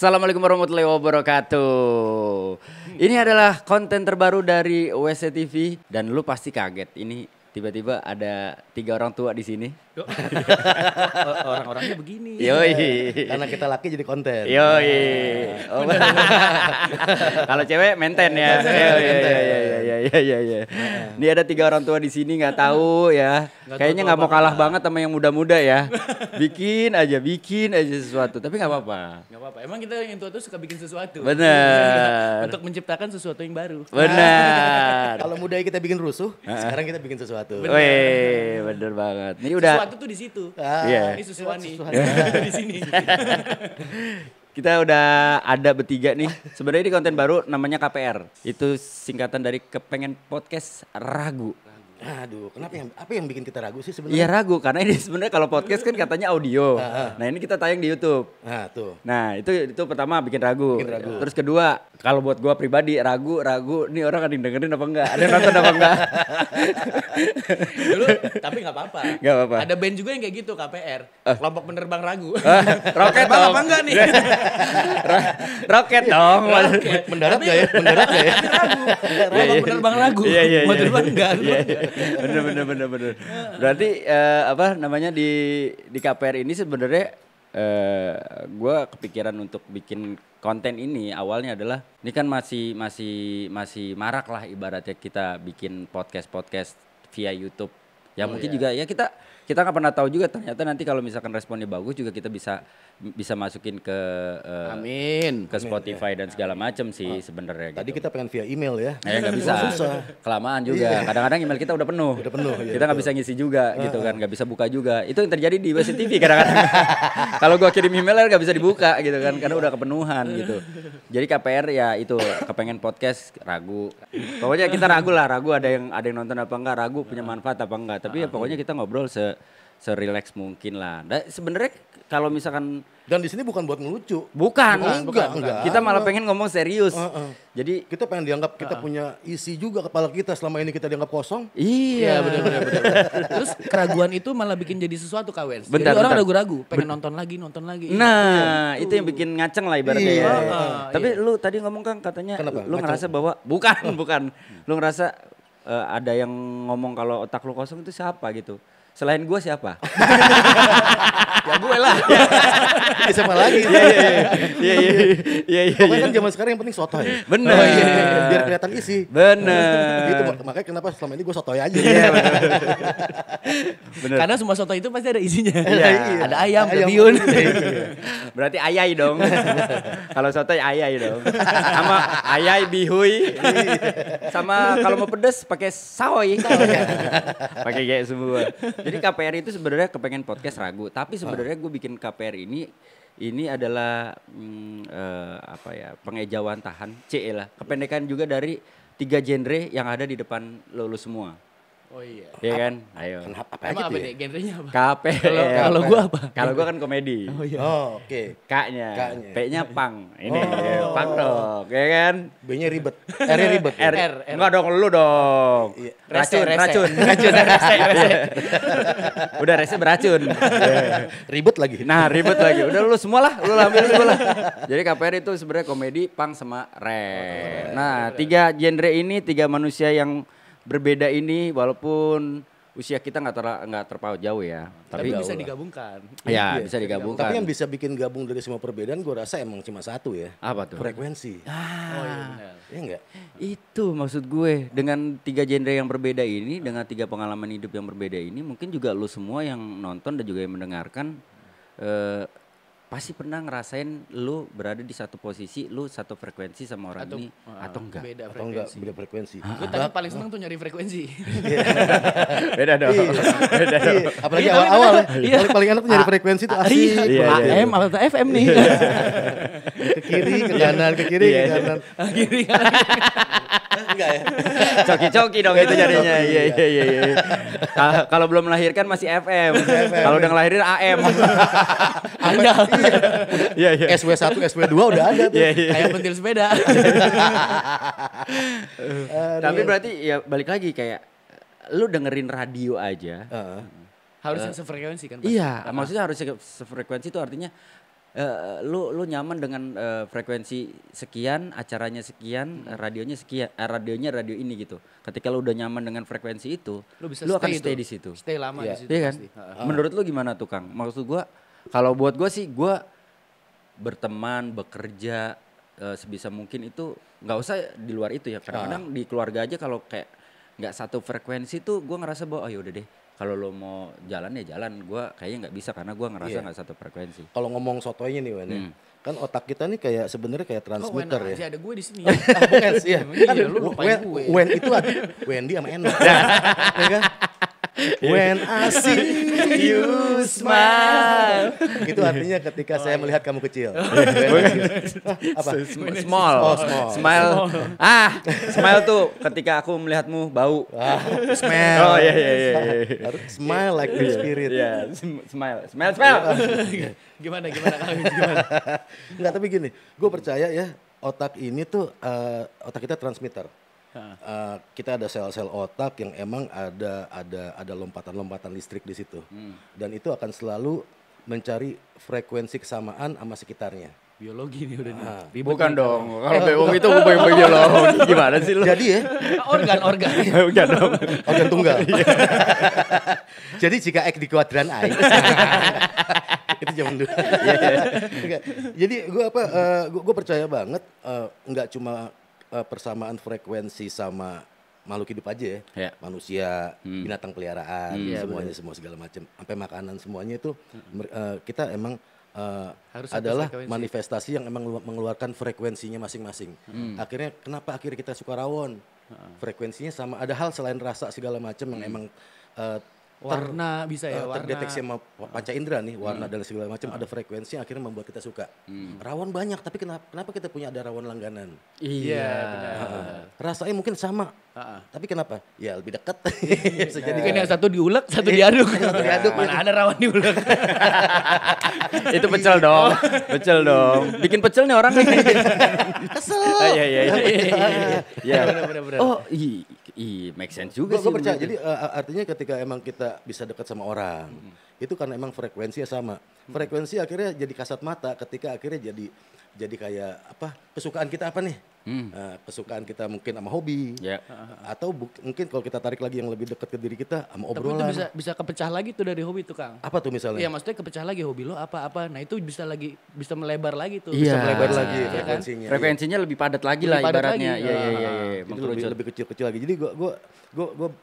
Assalamualaikum warahmatullahi wabarakatuh. Ini adalah konten terbaru dari WC TV dan lu pasti kaget. Ini tiba-tiba ada 3 orang tua di sini. Orang-orangnya begini. Yoi. Karena kita laki jadi konten. Yoi. Oh. Kalau cewek maintain ya. Iya. Ini ada 3 orang tua di sini nggak tahu ya. Kayaknya nggak mau kalah banget sama yang muda-muda ya. Bikin aja sesuatu. Tapi nggak apa-apa. Gak apa-apa. Emang kita yang tua tuh suka bikin sesuatu. Bener. Untuk menciptakan sesuatu yang baru. Benar. Kalau muda kita bikin rusuh, sekarang kita bikin sesuatu. Wih, bener banget. Ini udah. Sesuatu tuh di situ. Iya. Ini Susuwani. Di sini. Kita udah ada bertiga nih. Sebenarnya ini konten baru namanya KPR. Itu singkatan dari kepengen podcast ragu. Aduh, apa yang bikin kita ragu sih Iya sebenarnya? ragu karena ini sebenarnya kalau podcast kan katanya audio. Nah ini kita tayang di YouTube. Nah, tuh. Nah itu pertama bikin ragu. Bikin ragu. Terus kedua kalau buat gua pribadi ragu. Nih orang ada yang dengerin apa enggak? Ada yang nonton apa enggak? Dulu, tapi gak apa-apa. Gak apa-apa. Ada band juga yang kayak gitu, KPR. Kelompok penerbang ragu. Roket Bang, dong. apa enggak nih? Roket dong. Mendarat gak ya? Mendarat gak ya? Kelompok penerbang ragu. Iya. Mau terbang enggak? Bener. Berarti apa namanya di KPR ini sebenarnya gue kepikiran untuk bikin konten ini awalnya adalah ini kan masih marak lah ibaratnya kita bikin podcast via YouTube. Ya mungkin juga ya kita nggak pernah tahu juga ternyata nanti kalau misalkan responnya bagus juga kita bisa masukin ke Amin. ke Spotify dan segala macam sih sebenarnya. Tadi gitu. kita pengen via email ya. Nggak bisa, kelamaan juga. Kadang-kadang email kita udah penuh. Iya, Kita nggak bisa ngisi juga gitu kan, nggak bisa buka juga. Itu yang terjadi di WC TV kadang-kadang. Kalau gua kirim email nggak bisa dibuka gitu kan, karena udah kepenuhan gitu. Jadi KPR ya itu kepengen podcast ragu. Pokoknya kita ragu ada yang nonton apa enggak, ragu punya manfaat apa enggak. Tapi ya pokoknya kita ngobrol se-relax mungkin lah. Dan sebenarnya kalau misalkan Dan di sini bukan buat ngelucu. bukan. Enggak. Kita malah pengen ngomong serius. Jadi Kita pengen dianggap kita punya isi juga kepala kita, selama ini kita dianggap kosong. iya. Benar. Terus keraguan itu malah bikin jadi sesuatu Kawens. Jadi Bentar. orang ragu-ragu, pengen nonton lagi. Nah, itu yang bikin ngaceng lah ibaratnya Iya. ya. Tapi lu tadi ngomong kan katanya Kenapa? lu ngerasa bahwa bukan. Lu ngerasa ada yang ngomong kalau otak lu kosong itu siapa gitu. Selain gua siapa? Ya gue lah. Siapa lagi? Iya. Pokoknya kan zaman sekarang yang penting sotoy. Bener. Biar kelihatan isi. Bener. Gitu, makanya kenapa selama ini gue sotoy aja. Bener. Karena semua soto itu pasti ada isinya. Iya. Ada ayam, ada Ayam. biun. Berarti ayai dong. Kalau soto ayai dong. Sama ayai bihui. Sama kalau mau pedes pakai saoy. Pakai kayak semua. Jadi KPR itu sebenarnya kepengen podcast ragu, tapi sebenarnya gue bikin KPR ini adalah pengejauhan tahan, CE lah. Kependekan juga dari 3 genre yang ada di depan lo semua. Oh iya. Iya kan? Ayo. Apa Emang aja apa tuh ya? deh genrenya apa? KPR. Kalau gua apa? Kalau gue kan komedi. Oh iya. Oh, oke. K-nya. K-nya. P-nya pang. Ini pang dong, ya kan? B-nya ribet. R-nya ribet. R. R. Enggak dong, lu dong. Iya. Racun. Udah rese beracun. Ribet lagi. Nah ribet lagi. Udah lu semua lah, lu ambil semua lah. Jadi KPR itu sebenarnya komedi, pang sama rap. Nah 3 genre ini 3 manusia yang berbeda ini walaupun usia kita nggak terpaut jauh ya. Tapi Tapi bisa digabungkan. ya Iya, bisa digabungkan. Tapi yang bisa bikin gabung dari semua perbedaan gue rasa emang cuma satu ya. Apa tuh? Frekuensi. Oh iya benar. Iya enggak? Itu maksud gue dengan 3 genre yang berbeda ini, dengan 3 pengalaman hidup yang berbeda ini, mungkin juga lu semua yang nonton dan juga yang mendengarkan pasti pernah ngerasain lu berada di satu posisi, lu satu frekuensi sama orang ini atau enggak? Beda Atau enggak frekuensi. beda frekuensi. Gue tadi paling seneng tuh nyari frekuensi. Beda dong. Beda dong. Iya, apalagi Iya, awal-awal ya. iya. Paling enak tuh nyari frekuensi tuh asik. Iya, banget. iya. AM atau FM nih. Ke kiri, ke kanan, ke kiri, ke kanan. Kiri kan. Enggak ya? Coki-coki dong itu jadinya. Iya. Kalau belum melahirkan masih FM. Kalau udah ngelahirin AM. Ada. Iya. SW1, SW2 udah ada tuh. Kayak pentil sepeda. Tapi berarti ya balik lagi kayak lu dengerin radio aja. Harus yang sefrekuensi kan. pasti. Iya, maksudnya harus sefrekuensi itu artinya lu nyaman dengan frekuensi sekian, acaranya sekian, radionya sekian, radionya radio ini gitu. Ketika lu udah nyaman dengan frekuensi itu, Lu bisa lu akan stay stay di situ. Stay lama Iya. di situ Iya kan? pasti. Menurut lu gimana tuh Kang? Maksud gua kalau buat gua sih gua berteman, bekerja sebisa mungkin itu nggak usah di luar itu ya. Kadang-kadang di keluarga aja kalau kayak nggak satu frekuensi tuh gua ngerasa bahwa oh yaudah deh. Kalau lo mau jalan ya jalan, gua kayaknya nggak bisa karena gua ngerasa nggak satu frekuensi. Kalau ngomong sotoynya nih Wen ya. Kan otak kita nih kayak sebenarnya kayak Kok transmitter enak ya. aja ada gue di sini. Bukan sih ya. Emang iya, lu lupain gue. Wen itu ada Wendy sama Eno. Ya kan? When I see you smile. Itu artinya ketika saya melihat kamu kecil. Apa? Small. Oh, small. Smile. Smile tuh ketika aku melihatmu bau. Smell. Oh iya. Harus smile like the spirit. Iya, smile. Gimana kalau gimana? Enggak, tapi gini, gue percaya ya otak ini tuh otak kita transmitter. Kita ada sel-sel otak yang emang ada lompatan-lompatan listrik di situ, dan itu akan selalu mencari frekuensi kesamaan sama sekitarnya. Biologi nih udah nih. Ribet Bukan nih. dong. Kalau BO itu biologi gimana sih lu? Jadi ya Organ. Bukan dong. organ tunggal. Jadi jika X di kuadran I, itu zaman dulu. Enggak. Jadi gue percaya banget nggak cuma persamaan frekuensi sama makhluk hidup aja ya. Ya. Manusia, binatang peliharaan, semuanya semua segala macam, sampai makanan semuanya itu kita emang Harus satu adalah frekuensi. manifestasi yang emang mengeluarkan frekuensinya masing-masing. Akhirnya kenapa akhirnya kita suka rawon? Frekuensinya sama. Ada hal selain rasa segala macam yang emang Warna bisa ya, warna. terdeteksi sama panca indera nih, warna dan segala macam, ada frekuensi yang akhirnya membuat kita suka. Rawon banyak, tapi kenapa kita punya ada rawon langganan? Iya, benar. Rasanya mungkin sama, tapi kenapa? Ya lebih dekat. Bisa jadi Mungkin yang satu diulek, satu diaduk. Satu diaduk. Mana ada rawan diulek. Itu pecel dong. Bikin pecel nih orang nih. kesel. Iya. Benar. Oh, make sense juga sih. Gue percaya. bener. Jadi artinya ketika emang kita bisa dekat sama orang, itu karena emang frekuensinya sama. Frekuensi akhirnya jadi kasat mata ketika akhirnya jadi kayak apa, kesukaan kita apa nih? Kesukaan kita mungkin sama hobi, Ya. atau mungkin kalau kita tarik lagi yang lebih dekat ke diri kita sama Tapi itu obrolan. bisa kepecah lagi tuh dari hobi tuh Kang. Apa tuh misalnya? Iya maksudnya kepecah lagi hobi lo apa. Nah itu bisa melebar lagi tuh. Iya. Bisa melebar lagi Iya kan? frekuensinya. Frekuensinya lebih padat lagi Lebih lah padat ibaratnya. lagi. Iya. Jadi Mengkerucut. lebih kecil-kecil lagi. Jadi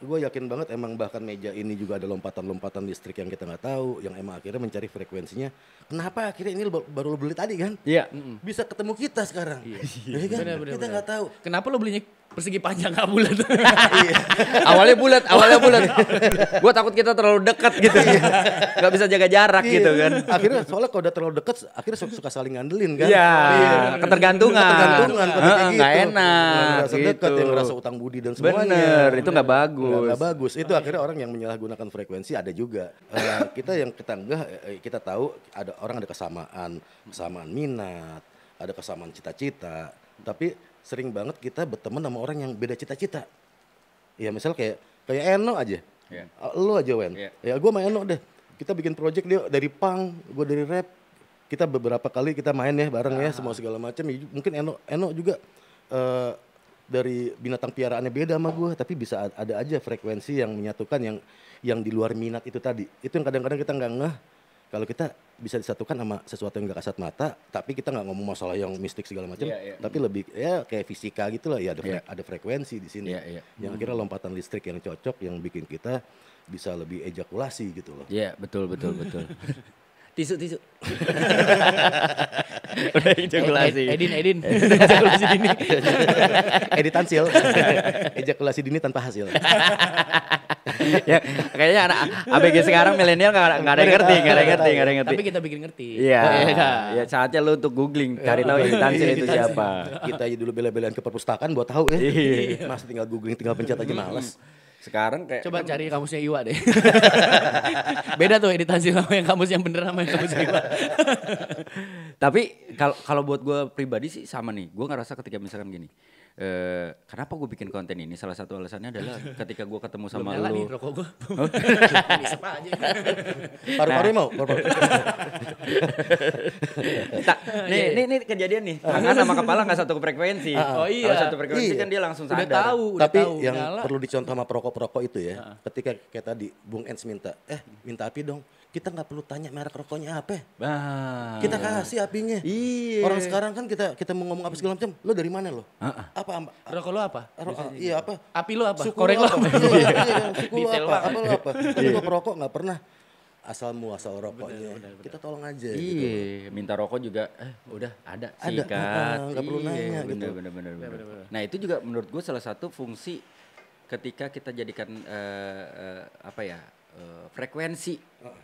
gue yakin banget emang bahkan meja ini juga ada lompatan-lompatan listrik yang kita nggak tahu, yang emang akhirnya mencari frekuensinya. Kenapa akhirnya ini baru lo beli tadi kan? Iya. Bisa ketemu kita sekarang. Iya kan? Benar. Kita nggak tahu. Kenapa lo belinya persegi panjang nggak bulat? Awalnya bulat. Gua takut kita terlalu dekat gitu. Gak bisa jaga jarak Iya. gitu kan. Akhirnya soalnya kalau udah terlalu dekat, akhirnya suka saling ngandelin kan? Iya, ketergantungan. Ketergantungan pada kayak gitu. Nggak enak Yang ngerasa gitu. dekat, yang ngerasa utang budi dan semuanya. Bener, itu nggak bagus. Nggak bagus. Itu akhirnya orang yang menyalahgunakan frekuensi ada juga. Kita yang kita tahu ada orang ada kesamaan minat, ada kesamaan cita-cita. Tapi sering banget kita berteman sama orang yang beda cita-cita. Ya misal kayak Eno aja. Iya. Lu aja Wen. Iya. Ya gue sama Eno deh. Kita bikin project, dia dari punk, gue dari rap. Kita beberapa kali kita main ya bareng ya semua segala macam. Mungkin Eno juga dari binatang piaraannya beda sama gue, tapi bisa ada aja frekuensi yang menyatukan yang di luar minat itu tadi. Itu yang kadang-kadang kita nggak ngeh kalau kita bisa disatukan sama sesuatu yang nggak kasat mata, tapi kita nggak ngomong masalah yang mistik segala macam, tapi lebih ya kayak fisika gitu lah, ya ada frekuensi di sini, yang akhirnya lompatan listrik yang cocok yang bikin kita bisa lebih ejakulasi gitu loh. Iya, betul. Tisu. Udah ejakulasi. Edin. Ejakulasi dini. Editan sil, ejakulasi dini tanpa hasil. Ya, kayaknya anak ABG sekarang milenial nggak ada yang ngerti. Tapi kita bikin ngerti. Iya. Ya saatnya lu untuk googling, cari tahu editansil itu siapa. Kita aja dulu bela-belain ke perpustakaan buat tahu ya. Mas tinggal googling, tinggal pencet aja malas. Sekarang kayak Coba cari kamusnya Iwa deh. Beda tuh editasi sama yang kamus yang bener sama yang kamus Iwa. Tapi kalau buat gue pribadi sih sama nih. Gue ngerasa ketika misalkan gini, kenapa gue bikin konten ini? Salah satu alasannya adalah ketika gue ketemu Belum sama nyala nih lu. rokok gue. Isep aja. Paru-paru mau? Paru-paru. Nih kejadian nih. Tangan sama kepala nggak satu frekuensi. Oh iya. Kalau satu frekuensi Iya. kan dia langsung Udah sadar. tahu, Tapi yang nyala. perlu dicontoh sama perokok-perokok itu ya, ketika kayak tadi Bung Ens minta api dong. Kita nggak perlu tanya merek rokoknya apa. Nah, Kita kasih apinya. Iya. Orang sekarang kan kita mau ngomong apa segala macam, lo dari mana lo? Apa? Rokok lo apa? Iya apa? Api lo apa? Suku Korek lo lo apa? apa? Iya, suku lo Detail apa? banget. Apa lo apa? Tapi gue perokok nggak pernah asal muasal rokoknya. Kita tolong aja. Gitu. Iya, minta rokok juga udah ada Ada, sikat. nggak perlu nanya gitu. Bener. Nah itu juga menurut gue salah satu fungsi ketika kita jadikan frekuensi.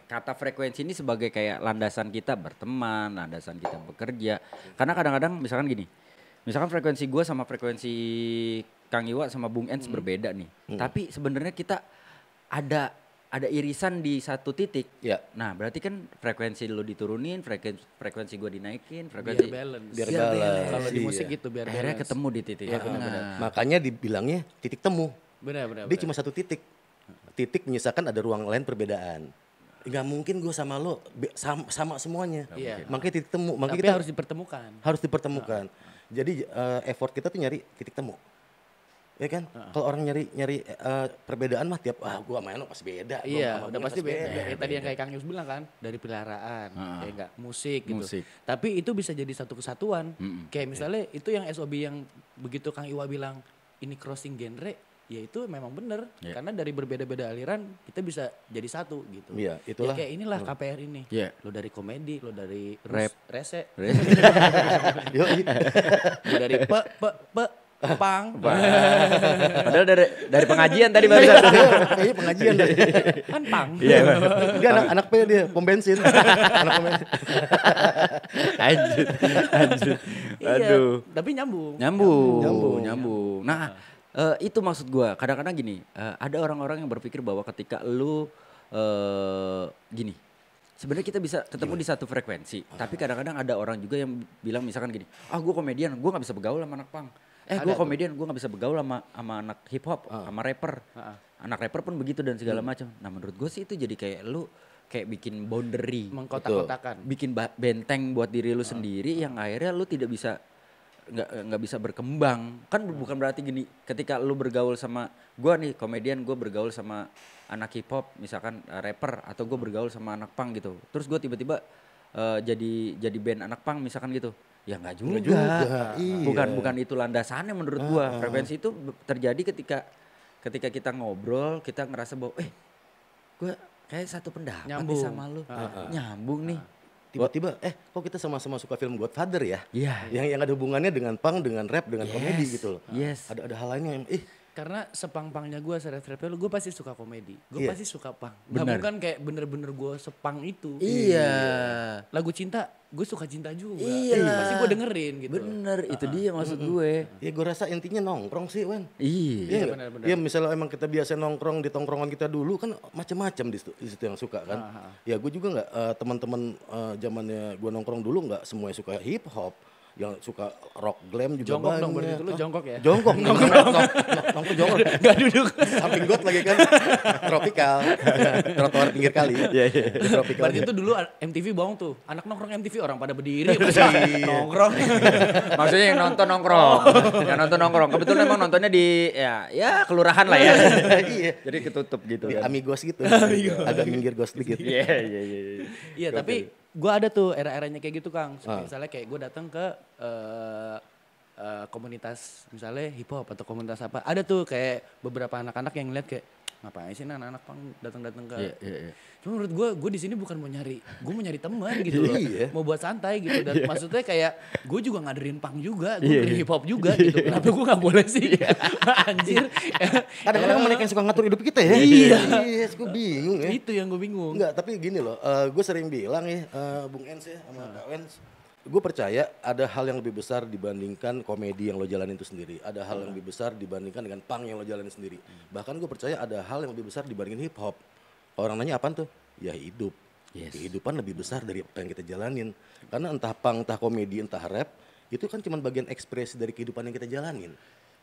Kata frekuensi ini sebagai kayak landasan kita berteman, landasan kita bekerja. Karena kadang-kadang misalkan gini, misalkan frekuensi gue sama frekuensi Kang Iwa sama Bung Ens berbeda nih. Tapi sebenarnya kita ada irisan di satu titik. Ya. Nah, berarti kan frekuensi lo diturunin, frekuensi gue dinaikin, Biar frekuensi balance. Biar balance. Kalau di Iya. musik gitu biar akhirnya balance. ketemu di titik tengah. Makanya dibilangnya titik temu. Benar. Dia cuma satu titik. Titik menyisakan ada ruang lain perbedaan. Nggak mungkin gue sama lo sama semuanya. Iya. Makanya titik temu. Makanya Tapi kita harus dipertemukan. harus dipertemukan. Jadi effort kita tuh nyari titik temu. Ya kan? Kalau orang nyari perbedaan mah tiap gue sama Eno pasti beda. gua Iya, sama udah Bung pasti beda. Kayak tadi yang kayak Kang Yus bilang kan, dari peliharaan, kayak enggak musik gitu. Musik. Tapi itu bisa jadi satu kesatuan. Kayak misalnya itu yang SOB yang begitu Kang Iwa bilang ini crossing genre, ya itu memang bener. Karena dari berbeda-beda aliran kita bisa jadi satu gitu. Iya, Ya itulah. kayak inilah KPR ini. Iya. Lo dari komedi, lo dari Rap. rese, Yoi. lo dari pang. Padahal dari pengajian tadi baru. Kayaknya pengajian deh. Kan pang. Iya, Dia anak P dia, pom bensin. Anak pom bensin. Anjir. Iya, Aduh. tapi nyambung. Nyambung. Nah, itu maksud gua. Kadang-kadang gini, ada orang-orang yang berpikir bahwa ketika lu gini, sebenarnya kita bisa ketemu di satu frekuensi. Tapi kadang-kadang ada orang juga yang bilang misalkan gini, gue komedian, gue nggak bisa bergaul sama anak punk. Gue komedian, gue nggak bisa bergaul sama anak hip hop, sama rapper. Anak rapper pun begitu dan segala macam. Nah menurut gue sih itu jadi kayak lu kayak bikin boundary, Mengkotak-kotakan. bikin benteng buat diri lu sendiri yang akhirnya lu tidak bisa nggak bisa berkembang. Kan bukan berarti gini, ketika lu bergaul sama gue nih komedian, gue bergaul sama anak hip hop misalkan rapper, atau gue bergaul sama anak punk gitu, terus gue tiba-tiba jadi band anak punk misalkan gitu, ya nggak juga. Iya. Bukan itu landasannya menurut gue. Frekuensi itu terjadi ketika kita ngobrol, kita ngerasa bahwa gue kayak satu pendapat nih Nyambung. sama lu, nyambung nih. Tiba-tiba kok kita sama-sama suka film Godfather ya? Iya. Yang ada hubungannya dengan punk, dengan rap, dengan komedi gitu loh. Yes. Ada hal lainnya yang Karena sepang-pangnya gue, serap-serapnya gue pasti suka komedi. Gue Iya. pasti suka pang. Gak Bener. bukan kayak bener-bener gue sepang itu. Iya. Lagu cinta, gue suka cinta juga. Iya. Pasti gue dengerin gitu. Bener, itu dia maksud gue. ya gue rasa intinya nongkrong sih, Wan. Iya. Iya nggak? benar-benar. Ya misalnya emang kita biasa nongkrong di tongkrongan kita dulu kan macam-macam di situ yang suka kan. Ya gue juga nggak teman-teman zamannya gue nongkrong dulu nggak semuanya suka hip hop. Yang suka rock glam juga Jongkok banyak. dong, berarti dulu jongkok ya? Jongkok, nongkrong jongkok. Gak duduk. Samping got lagi kan. Tropikal. Trotoar pinggir kali. Tropikal. Berarti itu dulu MTV bohong tuh. Anak nongkrong MTV orang pada berdiri. nongkrong. Maksudnya yang nonton nongkrong. Yang nonton nongkrong. Kebetulan emang nontonnya di ya kelurahan lah ya. Iya. Jadi ketutup gitu Di kan. amigos gitu. Agak minggir gos dikit. Iya. Iya tapi gue ada tuh era-eranya kayak gitu Kang. Misalnya kayak gue datang ke komunitas misalnya hip hop atau komunitas apa. Ada tuh kayak beberapa anak-anak yang ngeliat kayak ngapain sih anak-anak pang datang-datang ke. Iya. Cuma menurut gue di sini bukan mau nyari, gue mau nyari teman gitu loh. Iya. Mau buat santai gitu dan maksudnya kayak gue juga ngaderin pang juga, gue ngaderin hip hop juga gitu. Kenapa gue nggak boleh sih? Anjir. Kadang-kadang mereka yang suka ngatur hidup kita ya. Iya. Iya, gue bingung ya. Itu yang gue bingung. Enggak, tapi gini loh, gue sering bilang ya, Bung Ens ya sama Kak Wens, gue percaya ada hal yang lebih besar dibandingkan komedi yang lo jalanin itu sendiri. Ada hal yang lebih besar dibandingkan dengan punk yang lo jalanin sendiri. Bahkan gue percaya ada hal yang lebih besar dibandingin hip hop. Orang nanya apaan tuh? Ya hidup. Yes. Kehidupan lebih besar dari apa yang kita jalanin. Karena entah punk, entah komedi, entah rap, itu kan cuma bagian ekspresi dari kehidupan yang kita jalanin.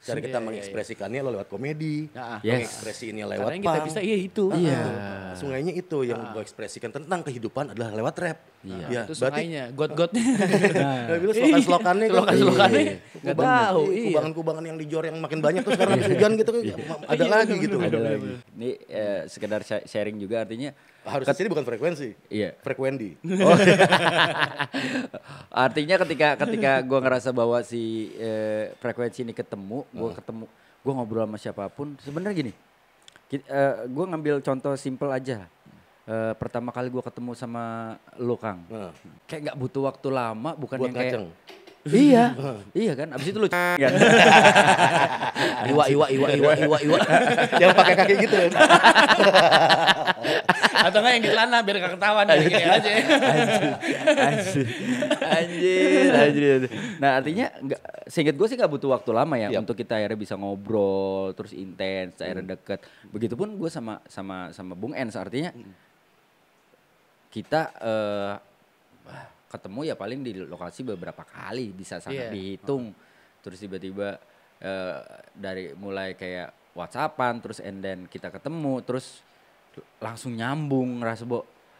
Cara kita mengekspresikannya lewat komedi, mengekspresiinnya lewat karena yang kita bisa itu. Sungainya itu yang gue ekspresikan tentang kehidupan adalah lewat rap. Itu sungainya, got-gotnya. Slokan-slokannya Nggak tahu. Kubangan-kubangan yang dijor yang makin banyak tuh sekarang habis hujan gitu ada lagi gitu. Ada lagi. Ini sekedar sharing juga artinya. Harus ini bukan frekuensi. Iya. Frekuendi. Artinya ketika gue ngerasa bahwa si frekuensi ini ketemu, gue ngobrol sama siapapun. Sebenarnya gini, gue ngambil contoh simple aja. Pertama kali gue ketemu sama lo Kang, kayak nggak butuh waktu lama, bukan buat yang kayak ngaceng. Iya kan. Abis itu lu kan. Iwa. Yang pakai kaki gitu kan. Atau enggak yang di celana biar gak ketahuan dari kayak aja. Anjir. Nah artinya seinget gue sih gak butuh waktu lama ya untuk kita akhirnya bisa ngobrol terus intens, akhirnya deket. Begitupun gue sama Bung Ens, artinya kita ketemu ya paling di lokasi beberapa kali, bisa sangat dihitung. Terus tiba-tiba dari mulai kayak WhatsAppan terus and then kita ketemu terus langsung nyambung ngerasa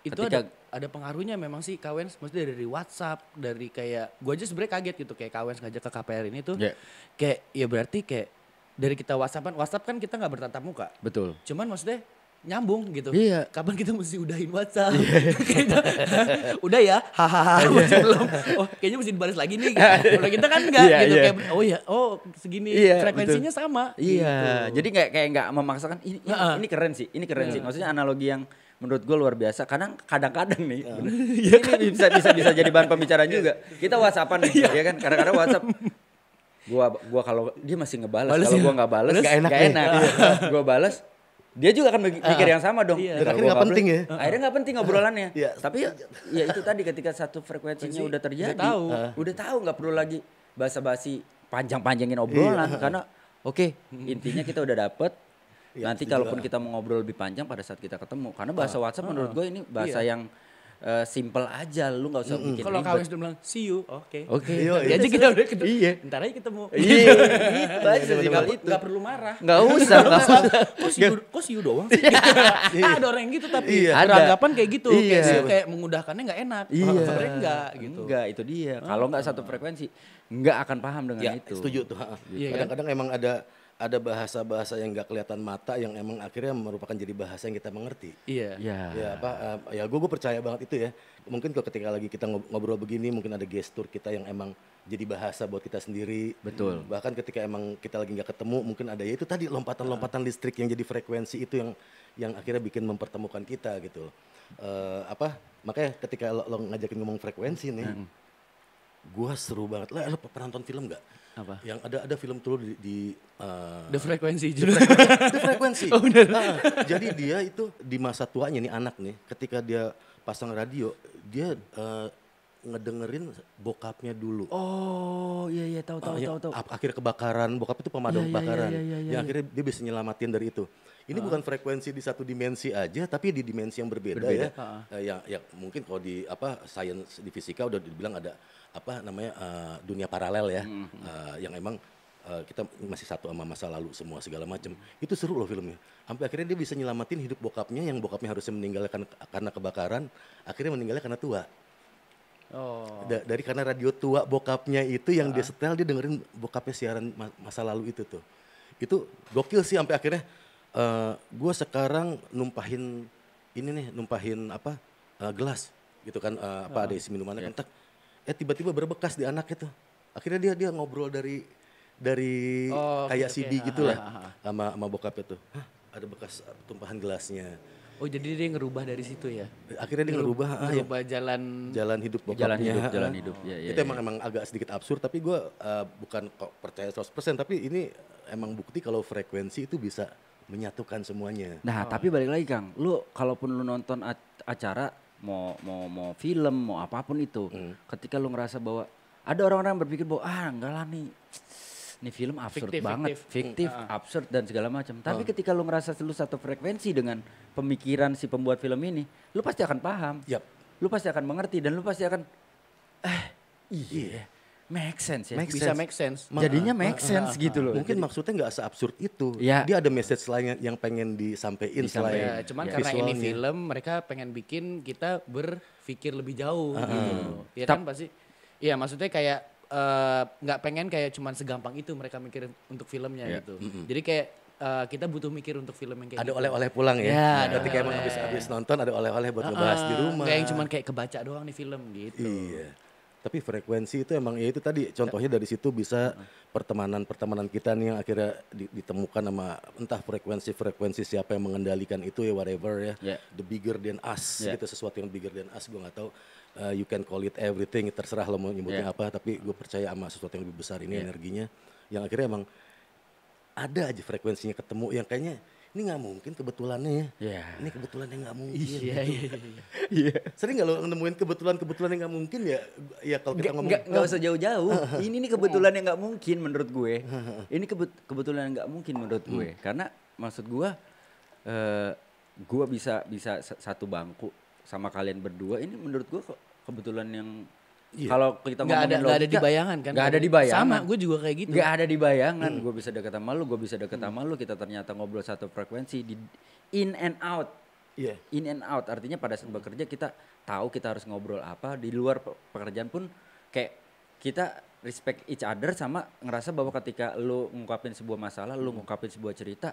itu ketika ada pengaruhnya memang sih Kawens, maksudnya dari WhatsApp, dari kayak gue aja sebenarnya kaget gitu kayak Kawens ngajak ke KPR ini tuh kayak ya berarti kayak dari kita WhatsApp kan kita nggak bertatap muka, betul, cuman maksudnya nyambung gitu. Iya. Kapan kita mesti udahin WhatsApp? Kayaknya, udah ya, hahaha. Belum. Oh, kayaknya mesti dibalas lagi nih. Kalau kita kan enggak gitu kayak segini frekuensinya betul. Sama. Iya. Gitu. Jadi kayak enggak memaksakan ini keren sih. Ini keren sih. Maksudnya analogi yang menurut gue luar biasa. Kadang-kadang nih ini bisa jadi bahan pembicaraan juga. Kita WhatsAppan nih, ya kan? Kadang-kadang WhatsApp gua kalau dia masih ngebalas, kalau gua enggak balas enggak enak. Gua balas dia juga akan mikir yang sama dong. Dan akhirnya gak penting ya. Akhirnya gak penting obrolannya. Tapi ya itu tadi ketika satu frekuensinya udah terjadi. Udah tahu gak perlu lagi basa-basi panjang-panjangin obrolan. Karena intinya kita udah dapet. Nanti kalaupun kita mau ngobrol lebih panjang pada saat kita ketemu. Karena bahasa WhatsApp menurut gue ini bahasa yang simple aja, lu gak usah bikin kalau Kawens udah bilang see you, oke. Jadi kita udah ketemu. Iya. Ntar aja ketemu. Iya. Itu aja sesimpel itu. Gak perlu marah. Gak usah. Kok see you doang sih? Ada orang yang gitu tapi beranggapan kayak gitu. Kayak mengudahkannya gak enak. Sebenarnya enggak gitu. Enggak, itu dia. Kalau gak satu frekuensi, gak akan paham dengan itu. Setuju tuh. Kadang-kadang emang ada bahasa-bahasa yang nggak kelihatan mata yang emang akhirnya merupakan jadi bahasa yang kita mengerti. Iya. Gue percaya banget itu ya. Mungkin kalau ketika lagi kita ngobrol begini mungkin ada gestur kita yang emang jadi bahasa buat kita sendiri. Betul. Bahkan ketika emang kita lagi nggak ketemu mungkin ada ya itu tadi lompatan-lompatan listrik yang jadi frekuensi itu yang akhirnya bikin mempertemukan kita gitu. Makanya ketika lo ngajakin ngomong frekuensi nih, gue seru banget. Lo pernah nonton film nggak? Apa? Yang ada film tuh di The Frequency juga. The Frequency. Oh, benar. Jadi dia itu di masa tuanya nih anak nih, ketika dia pasang radio, dia ngedengerin bokapnya dulu. Oh, iya tahu. Akhirnya kebakaran, bokap itu pemadam kebakaran. Iya. Yang akhirnya dia bisa nyelamatin dari itu. Ini bukan frekuensi di satu dimensi aja, tapi di dimensi yang berbeda. Ya. Yang mungkin kalau di sains di fisika udah dibilang ada dunia paralel ya, yang emang kita masih satu sama masa lalu semua segala macam. Itu seru loh filmnya. Sampai akhirnya dia bisa nyelamatin hidup bokapnya yang bokapnya harusnya meninggal karena kebakaran, akhirnya meninggalnya karena tua. Oh. Dari karena radio tua bokapnya itu yang dia setel, dia dengerin bokapnya siaran masa lalu itu tuh. Itu gokil sih sampai akhirnya gue sekarang numpahin gelas gitu kan, ada isi minumannya kentek. Tiba-tiba berbekas di anaknya tuh. Akhirnya dia ngobrol dari kayak CD gitulah sama bokapnya tuh. Ada bekas tumpahan gelasnya. Oh jadi dia ngerubah dari situ ya? Akhirnya dia ngerubah jalan hidup bokapnya. Jalan hidup. Itu emang agak sedikit absurd, tapi gue bukan kok percaya 100%, tapi ini emang bukti kalau frekuensi itu bisa menyatukan semuanya. Nah tapi balik lagi Kang, lu kalaupun lu nonton acara mau film, mau apapun itu, ketika lu ngerasa bahwa ada orang-orang yang berpikir bahwa enggak lah nih film absurd banget, fiktif, absurd dan segala macam. Tapi ketika lu ngerasa lu satu frekuensi dengan pemikiran si pembuat film ini, lu pasti akan paham. Lu pasti akan mengerti dan lu pasti akan iya. make sense ya. Make bisa sense. make sense. Jadinya make sense gitu loh. Mungkin maksudnya nggak seabsurd itu. Ya. Dia ada message lain yang pengen disampaikan selain Ya, cuman karena ini visualnya. film mereka pengen bikin kita berpikir lebih jauh gitu. Ya kan pasti. Iya maksudnya kayak nggak pengen kayak cuman segampang itu mereka mikir untuk filmnya gitu. Jadi kayak kita butuh mikir untuk film yang kayak Ada gitu. oleh-oleh pulang ya. Ya, ada Ketika emang habis nonton ada oleh-oleh buat ngebahas di rumah. Nggak yang cuman kayak kebaca doang nih film gitu. Iya. Tapi frekuensi itu emang ya itu tadi contohnya dari situ bisa pertemanan kita nih yang akhirnya ditemukan sama entah frekuensi siapa yang mengendalikan itu ya whatever ya. Yeah. The bigger than us Yeah. gitu sesuatu yang bigger than us gue nggak tahu. You can call it everything terserah lo mau nyebutnya apa tapi gue percaya sama sesuatu yang lebih besar ini energinya yang akhirnya emang ada aja frekuensinya ketemu yang kayaknya ini nggak mungkin kebetulannya ya. Iya. Ini kebetulannya nggak mungkin. Iya. Iya. Sering nggak lo nemuin kebetulan yang nggak mungkin ya? Ya kalau kita ngomong Nggak usah jauh-jauh. Ini nih kebetulan yang nggak mungkin menurut gue. Ini kebetulan yang nggak mungkin menurut gue. Karena maksud gue bisa satu bangku sama kalian berdua. Ini menurut gue kebetulan yang kalau kita Nggak ngomongin ada di logika, bayangan kan? nggak ada di bayangan. Sama, gue juga kayak gitu. Nggak ada di bayangan. Gue bisa deket sama lu, gue bisa deket sama lu. Kita ternyata ngobrol satu frekuensi di in and out. Iya. In and out artinya pada saat bekerja kita tahu kita harus ngobrol apa, di luar pekerjaan pun kayak kita respect each other sama ngerasa bahwa ketika lu ngungkapin sebuah masalah, lu ngungkapin sebuah cerita,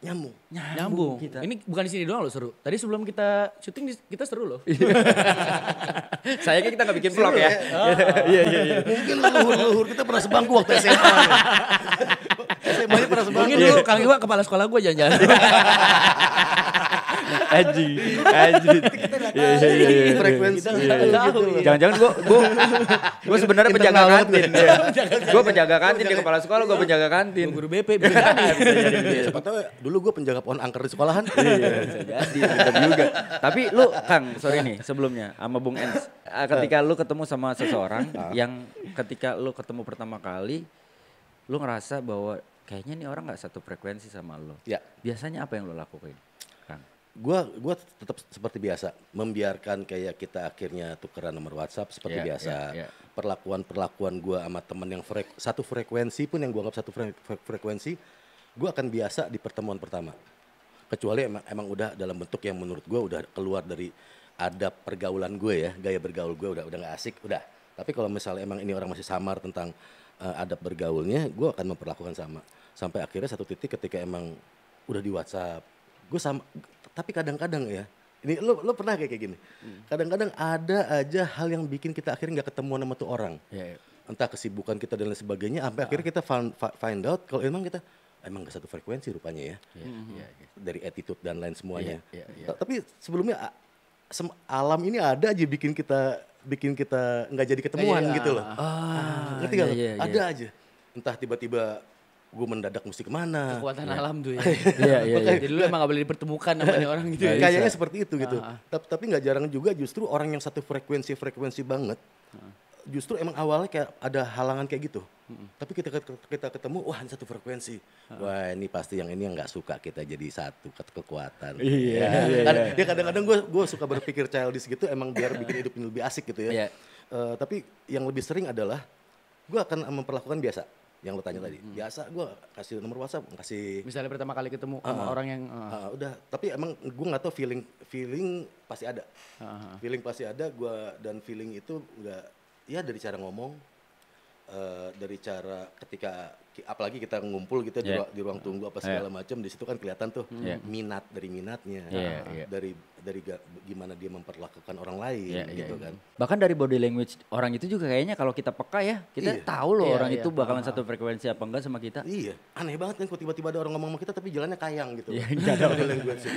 nyambung. kita. Ini bukan di sini doang loh seru. Tadi sebelum kita syuting kita seru loh. Sayangnya kita nggak bikin vlog ya. Iya. Mungkin leluhur kita pernah sebangku waktu SMA. SMA-nya pernah sebangku. Mungkin dulu Kang Iwa kepala sekolah gue jangan-jangan. Anjing. Iya. Frekuensi. Jangan-jangan gue sebenarnya penjaga kantin. Gue penjaga kantin di kepala sekolah, gue penjaga kantin. Guru BP bisa jadi. Siapa tahu ya, dulu gue penjaga pohon angker di sekolahan. Iya, bisa jadi, bener juga. Tapi lu Kang, sorry nih sebelumnya sama Bung Ens, ketika lu ketemu sama seseorang yang ketika lu ketemu pertama kali, lu ngerasa bahwa kayaknya nih orang nggak satu frekuensi sama lu. Ya. Biasanya apa yang lu lakuin, Kang? Gue tetap seperti biasa membiarkan kayak kita akhirnya tukeran nomor WhatsApp seperti Iya, biasa. iya. Perlakuan gue sama teman yang satu frekuensi pun yang gue anggap satu frekuensi, gue akan biasa di pertemuan pertama. Kecuali emang udah dalam bentuk yang menurut gue udah keluar dari adab pergaulan gue ya, gaya bergaul gue udah nggak asik, udah. Tapi kalau misalnya emang ini orang masih samar tentang adab bergaulnya, gue akan memperlakukan sama. Sampai akhirnya satu titik ketika emang udah di WhatsApp, gue sama. Tapi kadang-kadang ya, ini lo pernah kayak gini. Kadang-kadang ada aja hal yang bikin kita akhirnya nggak ketemu sama tuh orang. Iya. Entah kesibukan kita dan lain sebagainya, sampai akhirnya kita find out kalau emang kita emang gak satu frekuensi rupanya ya. Iya. Dari attitude dan lain semuanya. Iya. Tapi sebelumnya alam ini ada aja bikin kita nggak jadi ketemuan gitu loh. Ngerti gak lo? iya. Ada aja. Entah tiba-tiba gue mendadak mesti kemana. Kekuatan alam tuh ya. Iya. Jadi lu emang gak boleh dipertemukan namanya orang gitu ya. Kayaknya seperti itu gitu. Tapi nggak jarang juga justru orang yang satu frekuensi banget. Justru emang awalnya kayak ada halangan kayak gitu. Tapi kita ketemu, wah ini satu frekuensi. Wah ini pasti yang ini yang nggak suka kita jadi satu kekuatan. Iya. Ya kadang-kadang gue suka berpikir childish gitu emang biar bikin hidup ini lebih asik gitu ya. Iya. Tapi yang lebih sering adalah gue akan memperlakukan biasa. Yang lo tanya tadi, biasa gue kasih nomor WhatsApp, kasih Misalnya pertama kali ketemu sama orang yang udah. Tapi emang gue nggak tahu feeling pasti ada. Feeling pasti ada. Dan feeling itu nggak, ya dari cara ngomong, dari cara ketika apalagi kita ngumpul gitu di ruang tunggu apa segala macam, di situ kan kelihatan tuh minatnya, dari gimana dia memperlakukan orang lain gitu kan. Bahkan dari body language orang itu juga kayaknya kalau kita peka ya, kita tahu loh orang itu bakalan satu frekuensi apa enggak sama kita. Iya, aneh banget kan kalau tiba-tiba ada orang ngomong sama kita tapi jalannya kayang gitu. Enggak dong.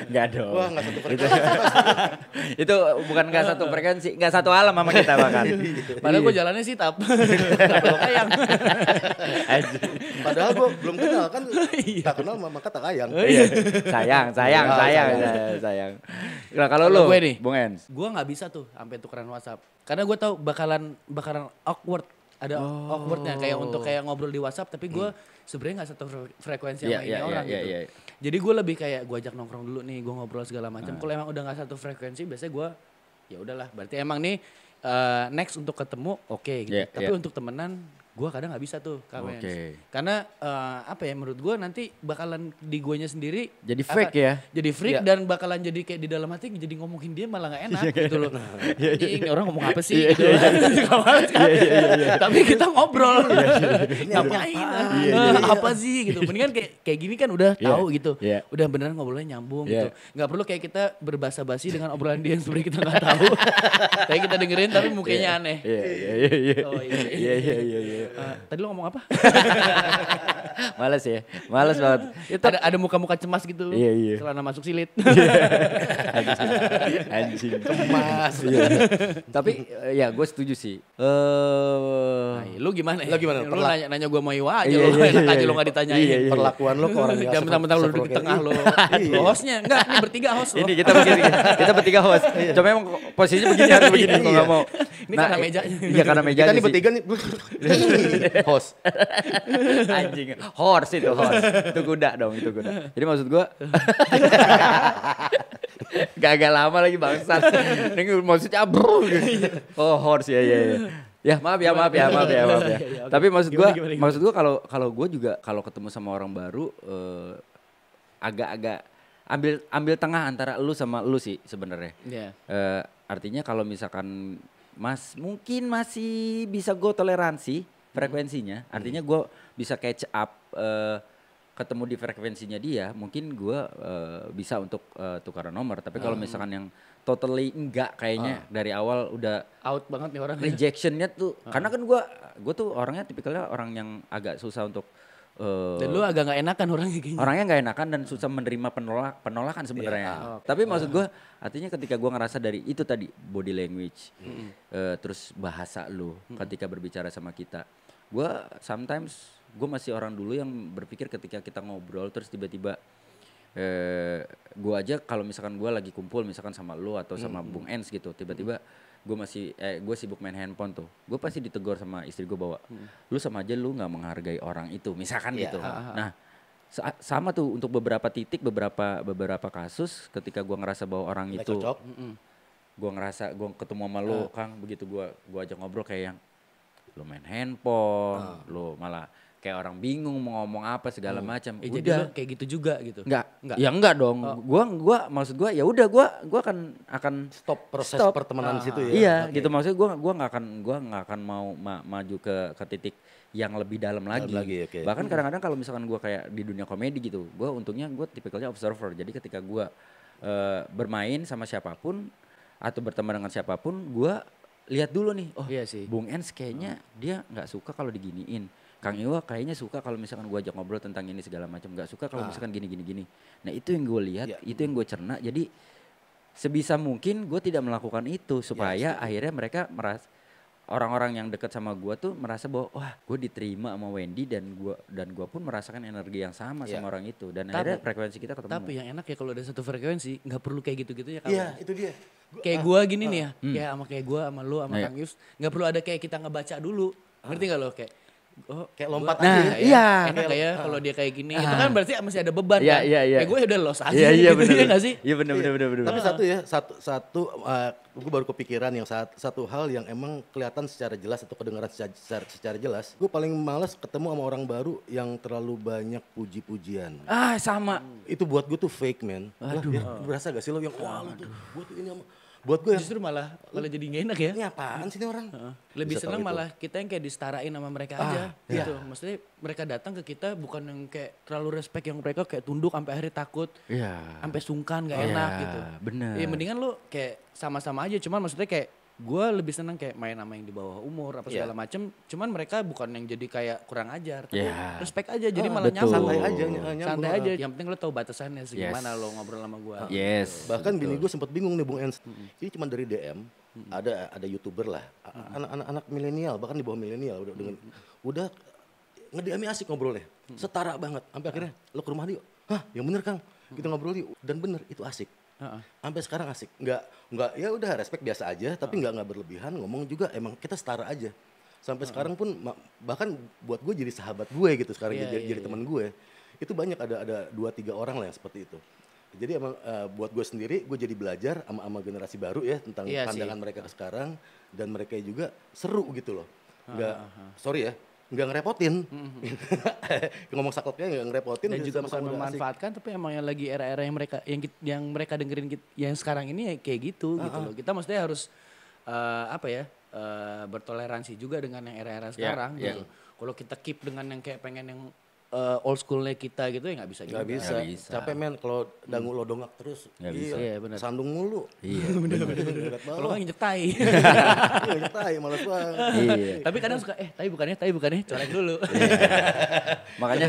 Enggak dong. Wah, nggak satu frekuensi. Itu bukan enggak satu frekuensi, enggak satu alam sama kita bahkan. Padahal gue jalannya sih tap. Kayang. Padahal gue belum kenal kan, tak kenal maka tak kayang. Sayang. Nah, kalau lu, gue nih, Bung Ens. gue nggak bisa tuh sampai tukeran WhatsApp. Karena gue tahu bakalan awkward. Ada awkwardnya kayak untuk kayak ngobrol di WhatsApp, tapi gue sebenarnya nggak satu frekuensi sama ini orang gitu. Jadi gue lebih kayak gue ajak nongkrong dulu nih, gue ngobrol segala macam. Kalau emang udah nggak satu frekuensi, biasanya gue ya udahlah. Berarti emang nih next untuk ketemu oke gitu. Yeah, Tapi yeah. untuk temenan gue kadang nggak bisa tuh Kamens. Oke. Karena apa ya menurut gue nanti bakalan di guanya sendiri Jadi fake ya? Jadi freak Iya. dan bakalan jadi kayak di dalam hati jadi ngomongin dia malah nggak enak gitu loh. Iya, Ini orang ngomong apa sih gitu. Nggak males kan? Tapi kita ngobrol. Ngapain? Apa sih gitu. Mendingan kayak gini kan udah Iya, tahu gitu. iya. Udah beneran ngobrolnya nyambung Iya. gitu. Nggak perlu kayak kita berbasa-basi dengan obrolan dia yang sebenarnya kita nggak tahu. Kayak kita dengerin tapi mukanya aneh. Iya. Oh, iya. Iya. Tadi lo ngomong apa? Males ya, males banget. Itu Ada muka-muka cemas gitu. Iya. Celana masuk silit. anjing. Mas. Tapi ya gue setuju sih. Nah, lu gimana ya? Lu gimana? Lu nanya gue mau Iwa aja Iya, lu. iya, Enak iya, aja lu iya. gak ditanyain. Iya, iya. Perlakuan lo ke orang biasa. Jangan mentang-mentang lu duduk di tengah lu. Lu hostnya. Enggak, ini bertiga host lo. Ini kita bertiga host. Cuma emang posisinya begini harus begini kalau nggak mau. Ini karena mejanya. Iya karena mejanya Kita nih sih. bertiga nih. Host. Anjing, horse itu horse. Itu kuda dong, itu kuda. Jadi maksud gua gak lama lagi bangsat. Ini maksudnya bro. Oh horse ya. Ya maaf ya. Iya, oke. Tapi maksud gua, Gimana? kalau gua juga kalau ketemu sama orang baru agak-agak ambil tengah antara lu sama lu sih sebenarnya. Iya. Artinya kalau misalkan mungkin masih bisa gue toleransi frekuensinya, artinya gue bisa catch up ketemu di frekuensinya dia, mungkin gue bisa untuk tukaran nomor. Tapi kalau misalkan yang totally enggak kayaknya dari awal udah Out banget nih orang. rejectionnya tuh, karena kan gue tuh orangnya tipikalnya orang yang agak susah untuk Dan lu agak gak enakan orangnya kayaknya. orangnya nggak enakan dan susah menerima penolakan sebenarnya. Tapi maksud gue, artinya ketika gue ngerasa dari itu tadi body language, terus bahasa lu ketika berbicara sama kita, gue sometimes gue masih orang dulu yang berpikir ketika kita ngobrol terus tiba-tiba gue aja kalau misalkan gue lagi kumpul misalkan sama lu atau sama Bung Ens gitu, tiba-tiba gue sibuk main handphone tuh, gue pasti ditegur sama istri gue bahwa lu sama aja lu nggak menghargai orang itu misalkan gitu. Nah sama tuh untuk beberapa titik, beberapa kasus ketika gue ngerasa bahwa orang Nggak itu cocok. gue ngerasa gue ketemu sama lu Kang, begitu gue ajak ngobrol kayak yang lu main handphone, lu malah kayak orang bingung mau ngomong apa segala macam. Jadi lu kayak gitu juga gitu. Enggak. Ya enggak dong. Gua maksud gua ya udah gua akan Stop proses Stop. pertemanan situ ya. Iya, Oke. gitu maksudnya gua nggak akan mau maju ke titik yang lebih dalam lagi. Oke. Bahkan kadang-kadang kalau misalkan gua kayak di dunia komedi gitu, untungnya gua tipikalnya observer. Jadi ketika gua bermain sama siapapun atau berteman dengan siapapun, gua lihat dulu nih, Iya sih. Bung Ens kayaknya dia nggak suka kalau diginiin. Kang Iwa kayaknya suka kalau misalkan gue ajak ngobrol tentang ini segala macam, nggak suka kalau misalkan gini. Nah itu yang gue lihat, Iya. itu yang gue cerna. Jadi sebisa mungkin gue tidak melakukan itu supaya akhirnya mereka merasa orang-orang yang dekat sama gue tuh merasa bahwa wah gue diterima sama Wendy dan gue pun merasakan energi yang sama sama orang itu dan akhirnya frekuensi kita ketemu. Tapi yang enak ya kalau ada satu frekuensi nggak perlu kayak gitu-gitu ya. Iya, itu dia. Kayak gua gini nih ya, kayak kayak gua sama lu sama Kang Yus, nggak perlu ada kayak kita ngebaca dulu. Ngerti gak lo kayak Kayak lompat Nah, aja ya. iya. Enak gak ya kalau dia kayak gini. Itu kan berarti masih ada beban Iya, kan. iya. Kayak gue udah los aja Iya gitu benar. ya gak sih? Iya benar. Tapi satu gue baru kepikiran yang satu hal yang emang kelihatan secara jelas atau kedengaran secara jelas. Gue paling males ketemu sama orang baru yang terlalu banyak puji-pujian. Ah sama. Itu buat gue tuh fake man. Aduh. Ya, berasa gak sih lo yang wah lu tuh gue tuh ini sama. Buat gue yang Justru malah jadi gak enak ya. ini apaan sih ini orang? Lebih Bisa senang tahu itu. malah kita yang kayak disetarain sama mereka aja gitu. Maksudnya mereka datang ke kita bukan yang kayak terlalu respect yang mereka kayak tunduk sampai akhirnya takut. Iya. Sampai sungkan gak Iya, enak gitu. bener. Ya mendingan lu kayak sama-sama aja, cuman maksudnya kayak gue lebih seneng kayak main sama yang di bawah umur apa segala macem. Cuman mereka bukan yang jadi kayak kurang ajar, tapi Iya. respect aja. Jadi malah betul. nyambung. Santai aja, nyambung. Santai aja. Yang penting lo tahu batasannya Yes. segimana lo ngobrol sama gue. Yes. Bahkan bini gue sempat bingung nih Bung Ens. Ini cuma dari DM. Ada YouTuber lah, anak milenial bahkan di bawah milenial udah nge-DM asik ngobrolnya, setara banget. Sampai akhirnya lo ke rumah dia, hah yang bener Kang, kita ngobrol yuk. Dan bener itu asik. Sampai sekarang asik. Nggak ya udah respect biasa aja, tapi nggak berlebihan. Ngomong juga emang kita setara aja. Sampai sekarang pun bahkan buat gue jadi sahabat gue gitu sekarang Iya, jadi teman gue. Itu banyak ada 2-3 orang lah yang seperti itu. Jadi emang buat gue sendiri, gue jadi belajar sama generasi baru ya tentang pandangan mereka ke sekarang, dan mereka juga seru gitu loh. Nggak, sorry ya, nggak ngerepotin. Ngomong sakleknya nggak ngerepotin. Dan juga bukan memanfaatkan, tapi emang yang lagi era-era yang mereka dengerin yang sekarang ini ya kayak gitu gitu loh. Kita maksudnya harus bertoleransi juga dengan yang era-era sekarang gitu. Kalau kita keep dengan yang kayak pengen yang old schoolnya kita gitu ya nggak bisa juga. Nggak bisa. Capek men kalau dangu lo dongak terus. Iya benar. Sandung mulu. Iya. Kalau nggak injek tai. Injek tai malas banget. Iya. Tapi kadang suka tai bukannya colek dulu. Makanya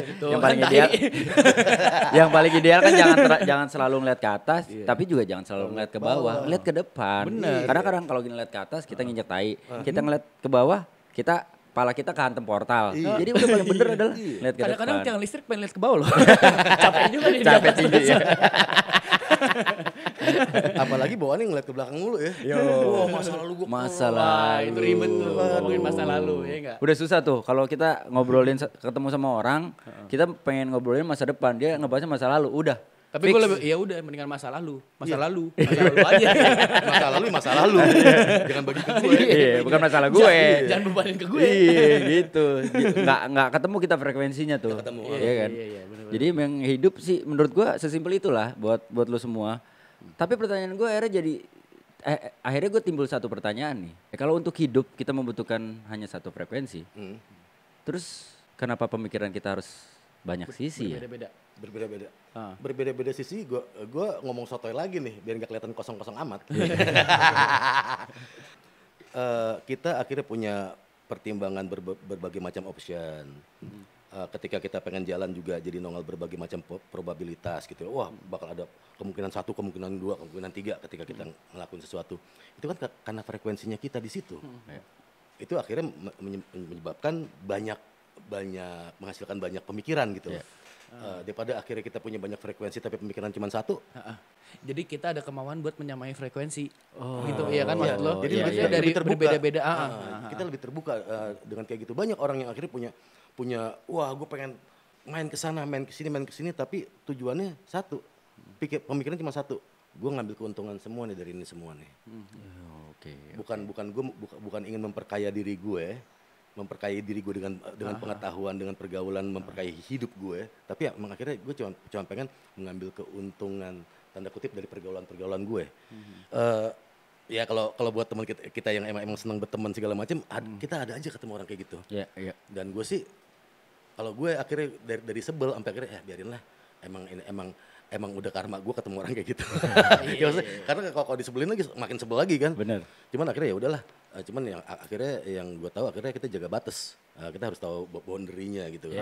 yang paling ideal kan jangan selalu ngeliat ke atas, tapi juga jangan selalu ngeliat ke bawah, ngeliat ke depan. Bener. Karena kadang kalau ngeliat ke atas kita nginjek tai, kita ngeliat ke bawah kepala kita kehantem portal. Jadi udah paling bener adalah lihat ke depan. Kadang-kadang tiang listrik pengen lihat ke bawah loh. Capek juga nih. Capek tinggi ya. Apalagi bawaannya ngeliat ke belakang mulu ya. Wah, masa lalu gue. Masa lalu. Itu ribet tuh ngomongin masa lalu ya enggak? Udah susah tuh kalau kita ngobrolin ketemu sama orang, kita pengen ngobrolin masa depan, dia ngebahasnya masa lalu. Udah. Tapi gue lebih ya udah mendingan masa lalu aja. Masa lalu. Jangan bagi ke gue. Iya, bukan masalah gue. Jangan bebanin ke gue. Iya, gitu. Nggak ketemu kita frekuensinya tuh. Nggak ketemu. Iya kan? Iya, bener. Jadi memang hidup sih menurut gue sesimpel itulah buat lu semua. Tapi pertanyaan gue akhirnya gue timbul satu pertanyaan nih. Kalau untuk hidup kita membutuhkan hanya satu frekuensi. Terus kenapa pemikiran kita harus banyak sisi ya? Berbeda-beda. Berbeda-beda sisi, gue ngomong sotoy lagi nih, biar gak kelihatan kosong-kosong amat. Kita akhirnya punya pertimbangan berbagai macam option. Ketika kita pengen jalan juga jadi nongol berbagai macam probabilitas gitu. Wah, bakal ada kemungkinan 1, kemungkinan 2, kemungkinan 3 ketika kita ngelakuin sesuatu. Itu kan karena frekuensinya kita di situ. Itu akhirnya menyebabkan menghasilkan banyak pemikiran gitu. Daripada akhirnya kita punya banyak frekuensi tapi pemikiran cuma satu. Jadi kita ada kemauan buat menyamai frekuensi. Gitu ya kan maksud lo? Jadi dari lebih terbuka. berbeda-beda. Kita lebih terbuka dengan kayak gitu. Banyak orang yang akhirnya punya wah gue pengen main ke sana, main ke sini, tapi tujuannya satu. Pemikiran cuma satu. Gue ngambil keuntungan semua nih dari ini semua nih. Oke. Bukan ingin memperkaya diri gue. Memperkaya diri gue dengan pengetahuan, dengan pergaulan, memperkaya hidup gue. Tapi ya emang akhirnya gue cuma pengen mengambil keuntungan tanda kutip dari pergaulan gue. Ya kalau buat teman kita yang emang senang berteman segala macam, kita ada aja ketemu orang kayak gitu. Iya. Dan gue sih kalau gue akhirnya dari sebel sampai akhirnya biarinlah, emang udah karma gue ketemu orang kayak gitu. Ya, karena kalau disebelin lagi makin sebel lagi kan. Bener. Cuman akhirnya ya udahlah. Cuman yang gue tahu akhirnya kita jaga batas. Kita harus tahu boundary-nya gitu.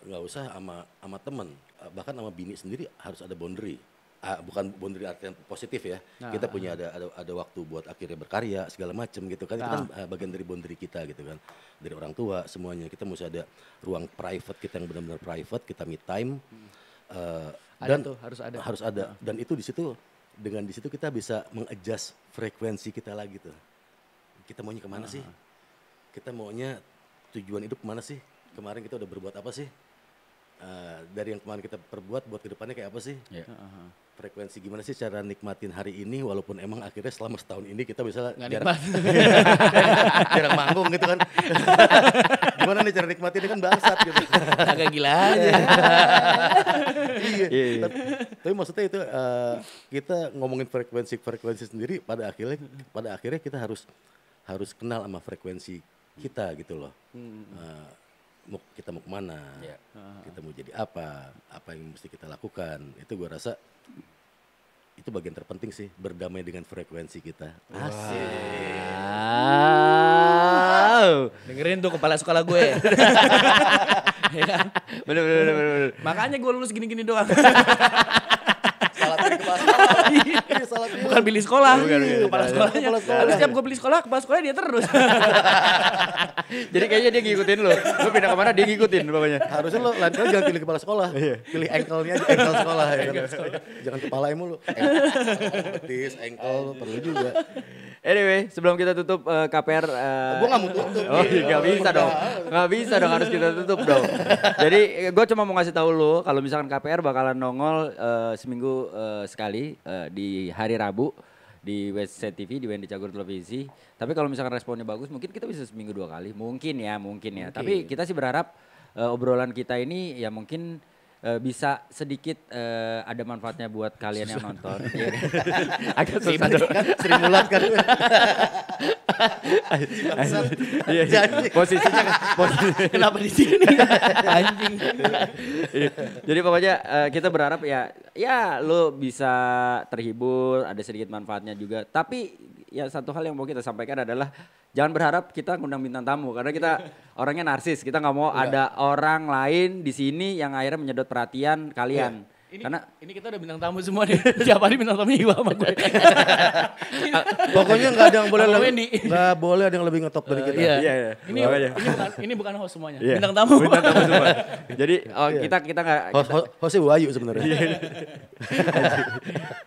Nggak usah sama temen, bahkan sama bini sendiri harus ada boundary. Bukan boundary artinya positif ya. Kita punya ada waktu buat akhirnya berkarya segala macam gitu kan. Itu kan bagian dari boundary kita gitu kan. Dari orang tua semuanya kita mesti ada ruang private kita yang benar-benar private, kita me time. Harus ada. Dan itu di situ kita bisa mengadjust frekuensi kita lagi tuh. Kita maunya kemana sih? Kita maunya tujuan hidup kemana sih? Kemarin kita udah berbuat apa sih? Dari yang kemarin kita perbuat buat kedepannya kayak apa sih? Frekuensi gimana sih cara nikmatin hari ini walaupun emang akhirnya selama setahun ini kita bisa jarang manggung gitu kan. Gimana nih cara nikmatin kan bangsat gitu. Agak gila aja. Iya. Tapi maksudnya itu kita ngomongin frekuensi sendiri pada akhirnya kita harus kenal sama frekuensi kita gitu loh. Kita mau kemana, kita mau jadi apa yang mesti kita lakukan. Itu gue rasa itu bagian terpenting sih, berdamai dengan frekuensi kita. Asik. Dengerin tuh kepala sekolah gue. Ya kan? Bener. Makanya gue lulus gini-gini doang. Salah pilih kepala sekolah. Salah pilih. Bukan pilih sekolah. Bukan pilih Kepala sekolah. sekolahnya. Kepala sekolah. Lalu setiap gue pilih sekolah, kepala sekolah dia terus. Jadi kayaknya dia ngikutin lo. Lo pindah kemana dia ngikutin pokoknya. Harusnya lo lain kali jangan pilih kepala sekolah. Pilih ankle-nya aja, ankle sekolah ya kan. Jangan kepala mulu. Betis, ankle perlu juga. Anyway, sebelum kita tutup KPR. Gua nggak mau tutup. Oh, nggak bisa dong. Nggak bisa dong, harus kita tutup dong. Jadi gue cuma mau ngasih tahu lo kalau misalkan KPR bakalan nongol seminggu sekali di hari Rabu di WC TV, di Wendy Cagur Televisi. Tapi kalau misalkan responnya bagus, mungkin kita bisa seminggu 2 kali. Mungkin ya. Tapi kita sih berharap obrolan kita ini ya mungkin bisa sedikit ada manfaatnya buat kalian yang nonton. Iya kan? Agak susah dong. Kan sering mulat kan. Iya, posisinya Kenapa di sini? Anjing. Jadi pokoknya kita berharap ya lo bisa terhibur, ada sedikit manfaatnya juga. Tapi ya satu hal yang mau kita sampaikan adalah jangan berharap kita ngundang bintang tamu karena kita orangnya narsis. Kita nggak mau ada orang lain di sini yang akhirnya menyedot perhatian kalian. Ini kita udah bintang tamu semua nih. Tiap hari bintang tamu Iwa sama gue. Pokoknya nggak ada yang boleh Sama lebih, Wendy. nggak boleh ada yang lebih ngetop dari kita. Iya. Ini bukan host semuanya. Iya. Bintang tamu. Bintang tamu semua. Jadi kita nggak. Hostnya Wahyu sebenarnya.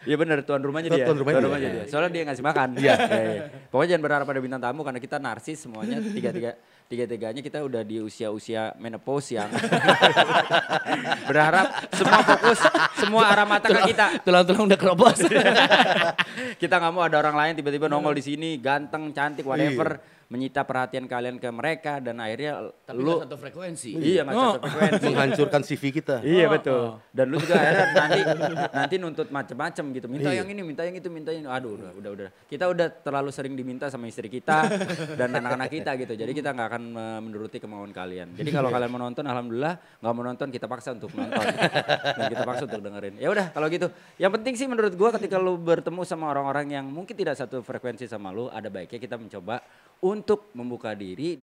Iya benar, tuan rumahnya dia. Tuan rumahnya dia. Soalnya dia ngasih makan. Iya. Pokoknya jangan berharap ada bintang tamu karena kita narsis semuanya tiga-tiganya kita udah di usia menopause yang berharap semua fokus, semua arah mata ke kita. Tulang-tulang udah keropos. Kita nggak mau ada orang lain tiba-tiba nongol di sini, ganteng, cantik, whatever, menyita perhatian kalian ke mereka dan akhirnya Tapi lu nggak satu frekuensi. iya nggak satu frekuensi. Menghancurkan CV kita. Iya betul. Dan lu juga akhirnya nanti nuntut macem-macem gitu. Minta yang ini, minta yang itu, minta yang ini. Aduh, udah. Kita udah terlalu sering diminta sama istri kita dan anak-anak kita gitu. Jadi kita nggak akan menuruti kemauan kalian. Jadi kalau kalian mau nonton, alhamdulillah. Nggak mau nonton, kita paksa untuk nonton dan kita paksa untuk dengerin. Ya udah, kalau gitu. Yang penting sih menurut gua ketika lu bertemu sama orang-orang yang mungkin tidak satu frekuensi sama lu, ada baiknya kita mencoba untuk membuka diri.